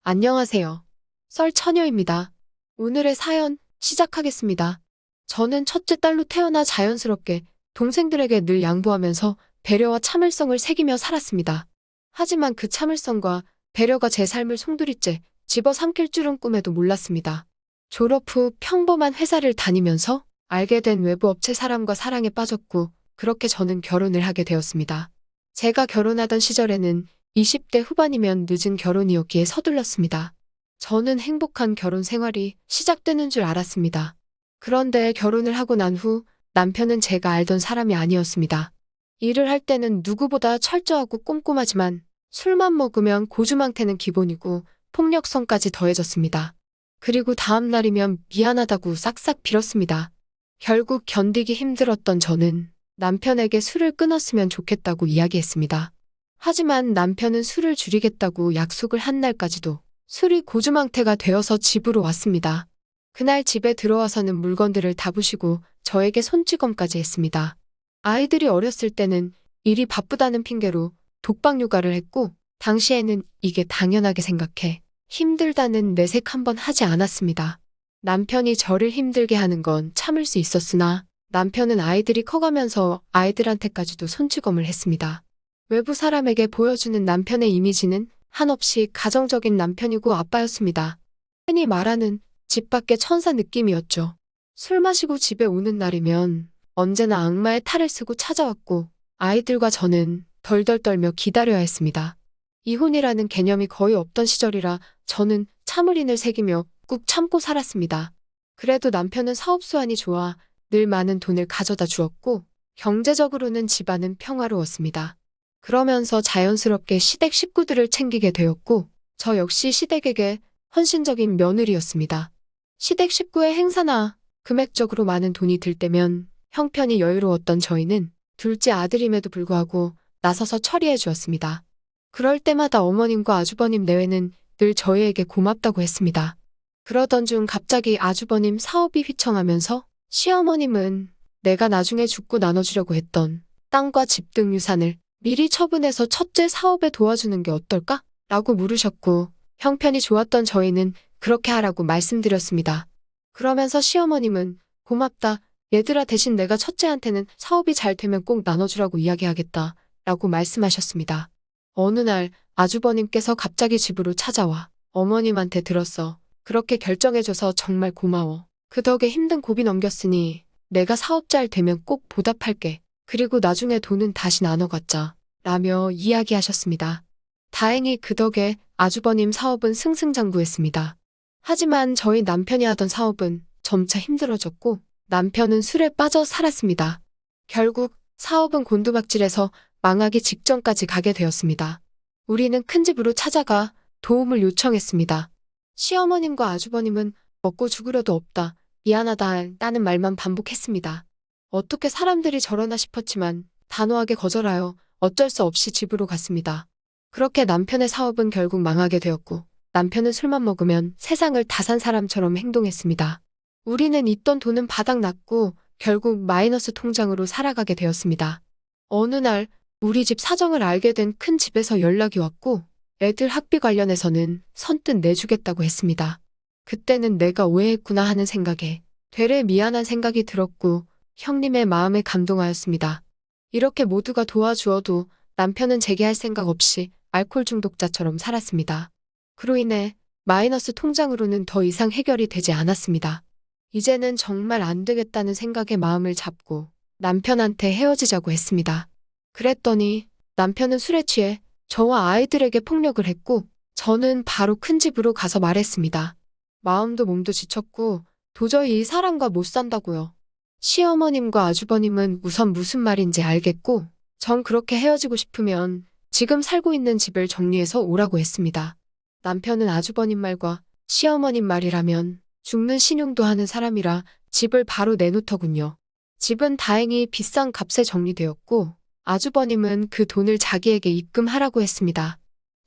안녕하세요. 썰처녀입니다. 오늘의 사연 시작하겠습니다. 저는 첫째 딸로 태어나 자연스럽게 동생들에게 늘 양보하면서 배려와 참을성을 새기며 살았습니다. 하지만 그 참을성과 배려가 제 삶을 송두리째 집어삼킬 줄은 꿈에도 몰랐습니다. 졸업 후 평범한 회사를 다니면서 알게 된 외부 업체 사람과 사랑에 빠졌고, 그렇게 저는 결혼을 하게 되었습니다. 제가 결혼하던 시절에는 20대 후반이면 늦은 결혼이었기에 서둘렀습니다. 저는 행복한 결혼 생활이 시작되는 줄 알았습니다. 그런데 결혼을 하고 난 후 남편은 제가 알던 사람이 아니었습니다. 일을 할 때는 누구보다 철저하고 꼼꼼하지만 술만 먹으면 고주망태는 기본이고 폭력성까지 더해졌습니다. 그리고 다음 날이면 미안하다고 싹싹 빌었습니다. 결국 견디기 힘들었던 저는 남편에게 술을 끊었으면 좋겠다고 이야기했습니다. 하지만 남편은 술을 줄이겠다고 약속을 한 날까지도 술이 고주망태가 되어서 집으로 왔습니다. 그날 집에 들어와서는 물건들을 다 부시고 저에게 손찌검까지 했습니다. 아이들이 어렸을 때는 일이 바쁘다는 핑계로 독박 육아를 했고, 당시에는 이게 당연하게 생각해 힘들다는 내색 한번 하지 않았습니다. 남편이 저를 힘들게 하는 건 참을 수 있었으나 남편은 아이들이 커가면서 아이들한테까지도 손찌검을 했습니다. 외부 사람에게 보여주는 남편의 이미지는 한없이 가정적인 남편이고 아빠였습니다. 흔히 말하는 집 밖의 천사 느낌이었죠. 술 마시고 집에 오는 날이면 언제나 악마의 탈을 쓰고 찾아왔고, 아이들과 저는 덜덜 떨며 기다려야 했습니다. 이혼이라는 개념이 거의 없던 시절이라 저는 참을인을 새기며 꾹 참고 살았습니다. 그래도 남편은 사업수완이 좋아 늘 많은 돈을 가져다 주었고, 경제적으로는 집안은 평화로웠습니다. 그러면서 자연스럽게 시댁 식구들을 챙기게 되었고, 저 역시 시댁에게 헌신적인 며느리였습니다. 시댁 식구의 행사나 금액적으로 많은 돈이 들 때면 형편이 여유로웠던 저희는 둘째 아들임에도 불구하고 나서서 처리해 주었습니다. 그럴 때마다 어머님과 아주버님 내외는 늘 저희에게 고맙다고 했습니다. 그러던 중 갑자기 아주버님 사업이 휘청하면서 시어머님은 내가 나중에 죽고 나눠주려고 했던 땅과 집 등 유산을 미리 처분해서 첫째 사업에 도와주는 게 어떨까? 라고 물으셨고, 형편이 좋았던 저희는 그렇게 하라고 말씀드렸습니다. 그러면서 시어머님은 고맙다. 얘들아, 대신 내가 첫째한테는 사업이 잘 되면 꼭 나눠주라고 이야기하겠다. 라고 말씀하셨습니다. 어느 날 아주버님께서 갑자기 집으로 찾아와 어머님한테 들었어. 그렇게 결정해줘서 정말 고마워. 그 덕에 힘든 고비 넘겼으니 내가 사업 잘 되면 꼭 보답할게. 그리고 나중에 돈은 다시 나눠 갖자. 라며 이야기하셨습니다. 다행히 그 덕에 아주버님 사업은 승승장구했습니다. 하지만 저희 남편이 하던 사업은 점차 힘들어졌고, 남편은 술에 빠져 살았습니다. 결국 사업은 곤두박질해서 망하기 직전까지 가게 되었습니다. 우리는 큰 집으로 찾아가 도움을 요청했습니다. 시어머님과 아주버님은 먹고 죽으려도 없다, 미안하다 라는 말만 반복했습니다. 어떻게 사람들이 저러나 싶었지만 단호하게 거절하여 어쩔 수 없이 집으로 갔습니다. 그렇게 남편의 사업은 결국 망하게 되었고, 남편은 술만 먹으면 세상을 다 산 사람처럼 행동했습니다. 우리는 있던 돈은 바닥났고 결국 마이너스 통장으로 살아가게 되었습니다. 어느 날 우리 집 사정을 알게 된 큰 집에서 연락이 왔고, 애들 학비 관련해서는 선뜻 내주겠다고 했습니다. 그때는 내가 오해했구나 하는 생각에 되레 미안한 생각이 들었고, 형님의 마음에 감동하였습니다. 이렇게 모두가 도와주어도 남편은 재개할 생각 없이 알코올 중독자처럼 살았습니다. 그로 인해 마이너스 통장으로는 더 이상 해결이 되지 않았습니다. 이제는 정말 안 되겠다는 생각에 마음을 잡고 남편한테 헤어지자고 했습니다. 그랬더니 남편은 술에 취해 저와 아이들에게 폭력을 했고, 저는 바로 큰 집으로 가서 말했습니다. 마음도 몸도 지쳤고 도저히 이 사람과 못 산다고요. 시어머님과 아주버님은 우선 무슨 말인지 알겠고, 전 그렇게 헤어지고 싶으면 지금 살고 있는 집을 정리해서 오라고 했습니다. 남편은 아주버님 말과 시어머님 말이라면 죽는 신용도 하는 사람이라 집을 바로 내놓더군요. 집은 다행히 비싼 값에 정리되었고, 아주버님은 그 돈을 자기에게 입금하라고 했습니다.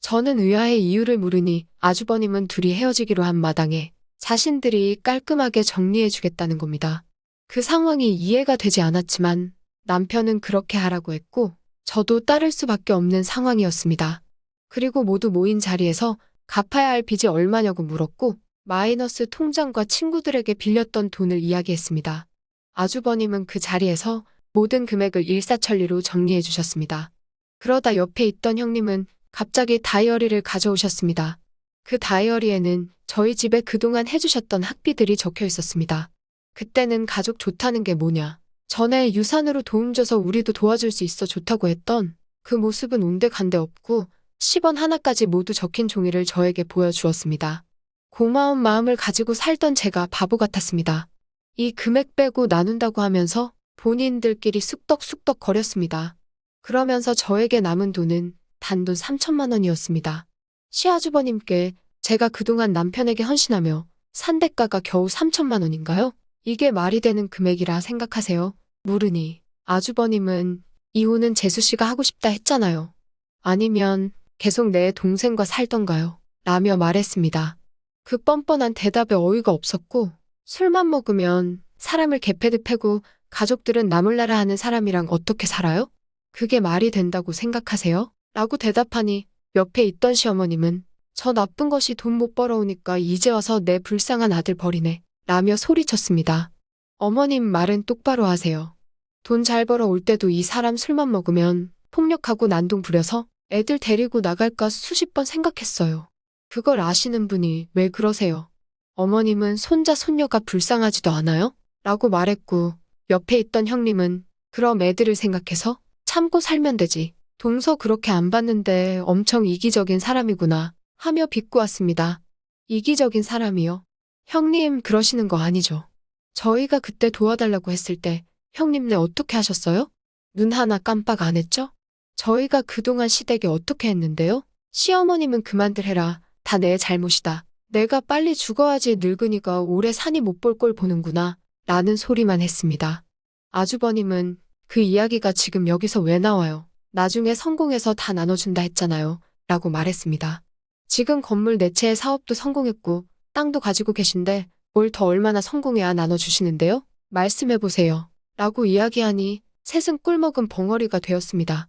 저는 의아해 이유를 물으니 아주버님은 둘이 헤어지기로 한 마당에 자신들이 깔끔하게 정리해주겠다는 겁니다. 그 상황이 이해가 되지 않았지만 남편은 그렇게 하라고 했고, 저도 따를 수밖에 없는 상황이었습니다. 그리고 모두 모인 자리에서 갚아야 할 빚이 얼마냐고 물었고 마이너스 통장과 친구들에게 빌렸던 돈을 이야기했습니다. 아주버님은 그 자리에서 모든 금액을 일사천리로 정리해 주셨습니다. 그러다 옆에 있던 형님은 갑자기 다이어리를 가져오셨습니다. 그 다이어리에는 저희 집에 그동안 해주셨던 학비들이 적혀 있었습니다. 그때는 가족 좋다는 게 뭐냐. 전에 유산으로 도움 줘서 우리도 도와줄 수 있어 좋다고 했던 그 모습은 온데간데 없고 10원 하나까지 모두 적힌 종이를 저에게 보여주었습니다. 고마운 마음을 가지고 살던 제가 바보 같았습니다. 이 금액 빼고 나눈다고 하면서 본인들끼리 쑥덕쑥덕 거렸습니다. 그러면서 저에게 남은 돈은 단돈 3천만 원이었습니다. 시아주버님께 제가 그동안 남편에게 헌신하며 산 대가가 겨우 3천만 원인가요? 이게 말이 되는 금액이라 생각하세요? 물으니 아주버님은 이혼은 재수씨가 하고 싶다 했잖아요. 아니면 계속 내 동생과 살던가요? 라며 말했습니다. 그 뻔뻔한 대답에 어이가 없었고 술만 먹으면 사람을 개패듯 패고 가족들은 나몰라라 하는 사람이랑 어떻게 살아요? 그게 말이 된다고 생각하세요? 라고 대답하니 옆에 있던 시어머님은 저 나쁜 것이 돈 못 벌어오니까 이제 와서 내 불쌍한 아들 버리네 라며 소리쳤습니다. 어머님 말은 똑바로 하세요. 돈 잘 벌어올 때도 이 사람 술만 먹으면 폭력하고 난동 부려서 애들 데리고 나갈까 수십 번 생각했어요. 그걸 아시는 분이 왜 그러세요? 어머님은 손자 손녀가 불쌍하지도 않아요? 라고 말했고 옆에 있던 형님은 그럼 애들을 생각해서 참고 살면 되지. 동서 그렇게 안 봤는데 엄청 이기적인 사람이구나 하며 비꼬았습니다. 이기적인 사람이요? 형님 그러시는 거 아니죠? 저희가 그때 도와달라고 했을 때 형님네 어떻게 하셨어요? 눈 하나 깜빡 안 했죠? 저희가 그동안 시댁에 어떻게 했는데요? 시어머님은 그만들 해라. 다 내 잘못이다. 내가 빨리 죽어야지 늙은이가 오래 산이 못 볼 꼴 보는구나. 라는 소리만 했습니다. 아주버님은 그 이야기가 지금 여기서 왜 나와요? 나중에 성공해서 다 나눠준다 했잖아요. 라고 말했습니다. 지금 건물 네 채의 사업도 성공했고 땅도 가지고 계신데 뭘 더 얼마나 성공해야 나눠주시는데요? 말씀해보세요. 라고 이야기하니 셋은 꿀먹은 벙어리가 되었습니다.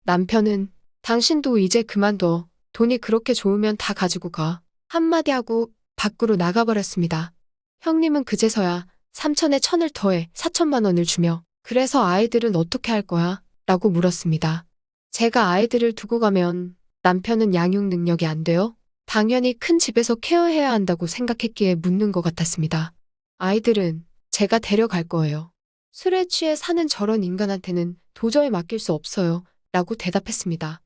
남편은 당신도 이제 그만둬. 돈이 그렇게 좋으면 다 가지고 가. 한마디 하고 밖으로 나가버렸습니다. 형님은 그제서야 3천에 1,000을 더해 4천만 원을 주며 그래서 아이들은 어떻게 할 거야? 라고 물었습니다. 제가 아이들을 두고 가면 남편은 양육 능력이 안 돼요? 당연히 큰 집에서 케어해야 한다고 생각했기에 묻는 것 같았습니다. 아이들은 제가 데려갈 거예요. 술에 취해 사는 저런 인간한테는 도저히 맡길 수 없어요. 라고 대답했습니다.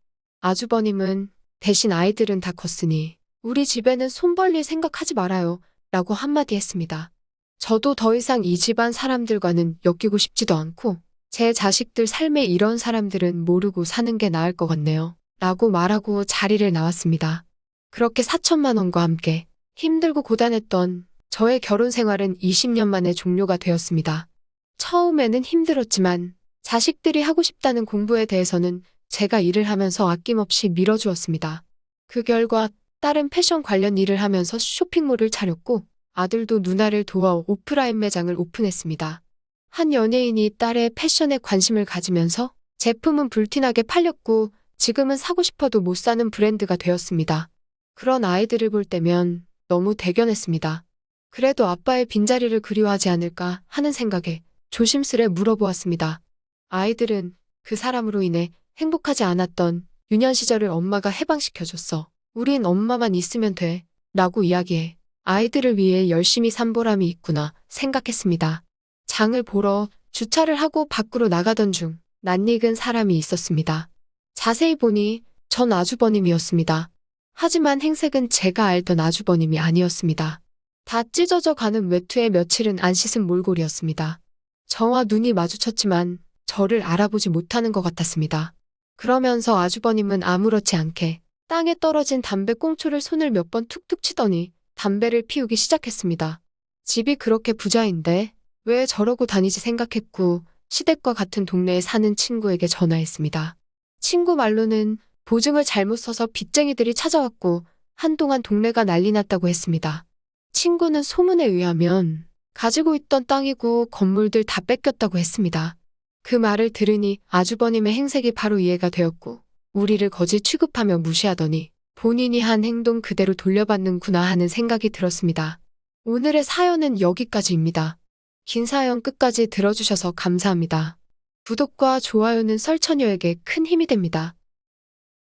아주버님은 대신 아이들은 다 컸으니 우리 집에는 손 벌릴 생각하지 말아요. 라고 한마디 했습니다. 저도 더 이상 이 집안 사람들과는 엮이고 싶지도 않고 제 자식들 삶에 이런 사람들은 모르고 사는 게 나을 것 같네요. 라고 말하고 자리를 나왔습니다. 그렇게 4천만 원과 함께 힘들고 고단했던 저의 결혼 생활은 20년 만에 종료가 되었습니다. 처음에는 힘들었지만 자식들이 하고 싶다는 공부에 대해서는 제가 일을 하면서 아낌없이 밀어주었습니다. 그 결과 딸은 패션 관련 일을 하면서 쇼핑몰을 차렸고 아들도 누나를 도와 오프라인 매장을 오픈했습니다. 한 연예인이 딸의 패션에 관심을 가지면서 제품은 불티나게 팔렸고 지금은 사고 싶어도 못 사는 브랜드가 되었습니다. 그런 아이들을 볼 때면 너무 대견했습니다. 그래도 아빠의 빈자리를 그리워하지 않을까 하는 생각에 조심스레 물어보았습니다. 아이들은 그 사람으로 인해 행복하지 않았던 유년 시절을 엄마가 해방시켜줬어. 우린 엄마만 있으면 돼. 라고 이야기해 아이들을 위해 열심히 산 보람이 있구나 생각했습니다. 장을 보러 주차를 하고 밖으로 나가던 중 낯익은 사람이 있었습니다. 자세히 보니 전 아주버님이었습니다. 하지만 행색은 제가 알던 아주버님이 아니었습니다. 다 찢어져 가는 외투에 며칠은 안 씻은 몰골이었습니다. 저와 눈이 마주쳤지만 저를 알아보지 못하는 것 같았습니다. 그러면서 아주버님은 아무렇지 않게 땅에 떨어진 담배 꽁초를 손을 몇 번 툭툭 치더니 담배를 피우기 시작했습니다. 집이 그렇게 부자인데 왜 저러고 다니지 생각했고 시댁과 같은 동네에 사는 친구에게 전화했습니다. 친구 말로는 보증을 잘못 써서 빚쟁이들이 찾아왔고 한동안 동네가 난리 났다고 했습니다. 친구는 소문에 의하면 가지고 있던 땅이고 건물들 다 뺏겼다고 했습니다. 그 말을 들으니 아주버님의 행색이 바로 이해가 되었고 우리를 거지 취급하며 무시하더니 본인이 한 행동 그대로 돌려받는구나 하는 생각이 들었습니다. 오늘의 사연은 여기까지입니다. 긴 사연 끝까지 들어주셔서 감사합니다. 구독과 좋아요는 썰처녀에게 큰 힘이 됩니다.